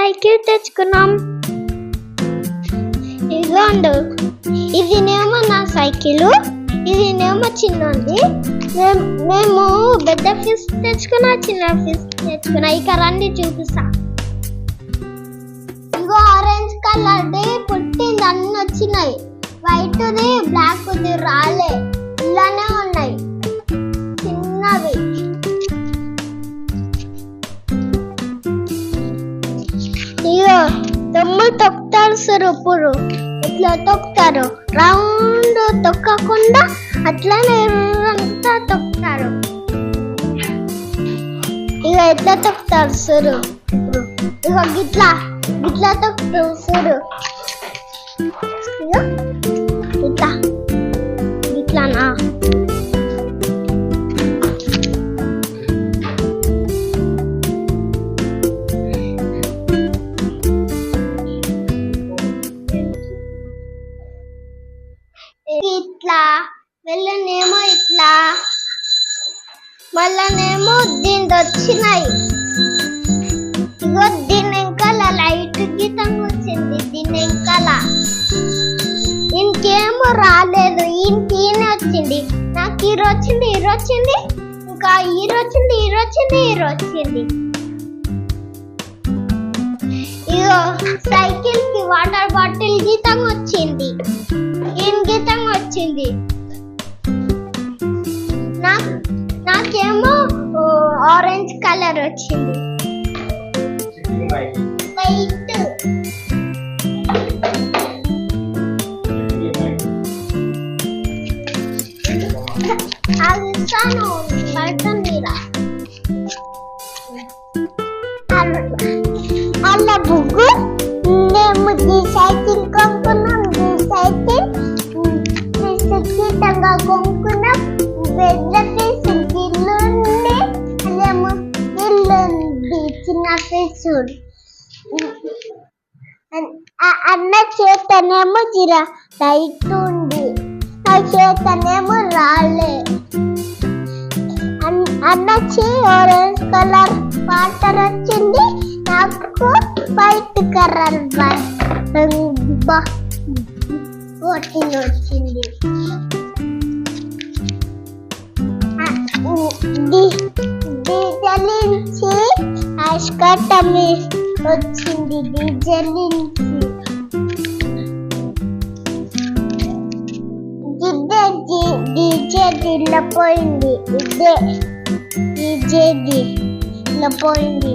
Cycle తెచ్చుకున్నాం. ఇదిగోండు, ఇదినేమో నా cycle, ఇదినేమో చిన్నది. మేము పెద్ద ఫిష్ తెచ్చుకున్నా, చిన్న ఫిష్ తెచ్చుకున్నా. ఇక రండి చూపిస్తా. ఇగో ఆరెంజ్ కలర్ది పుట్టింది, అన్ని వచ్చినాయి. వైట్ది బ్లాక్ది రాలే, ఇలానే ఉన్నాయి చిన్నవి. ఇగో తమ్ముడు తొక్కుతారు సార్. ఇప్పుడు ఇట్లా తొక్కుతారు, రౌండ్ తొక్కకుండా అట్లనే అంతా తొక్కుతారు. ఇక ఎట్లా తొక్కుతారు సార్. ఇప్పుడు ఇక గిట్లా గిట్లా తొక్కుతారు సార్. ఇట్లా ఇట్లానా? ఇట్లా వెళ్ళనేమో ఇట్లా, మళ్ళనేమో దీని వచ్చినాయి. ఇగో దీని వెనకాల లైట్ గీతం వచ్చింది. దీని వెనకాల ఇంకేమో రాలేదు, ఈయనకి వచ్చింది. నాకు హీరో వచ్చింది, హీరో వచ్చింది, ఇంకా హీరో వచ్చింది, హీరో వచ్చింది, హీరో వచ్చింది. ఇగో సైకిల్ కి వాటర్ బాటిల్ గీతం వచ్చింది, ఈయన గీతం వచ్చింది. నాకేమో ఆరెంజ్ కలర్ వచ్చింది. వైట్ అల్సాను పడుతుందిరా. అల్ల బుగ్గు మేము ఈ సైకిల్ కొనుక్కున్నాం. ఈ సైకిల్ ఖచ్చితంగా కొనుక్కున్నాం. పెద్ద ఫిష్ గిల్లుంది, అదేమో గిల్లుంది చిన్న ఫిష్. అన్న చేతనేమో జిరా లైట్ ఉంది, నా చేతనేమో రాలే. అన్నకి ఆరెంజ్ కలర్ వాటర్ వచ్చింది, నాకు వైట్ కలర్ బాటిల్ వచ్చింది. డీజల్ నుంచి ఐస్కట్టమి వచ్చింది. డీజల్ నుంచి డీజేది ఇలా పోయింది. ఇదే డీజేది ఇలా పోయింది.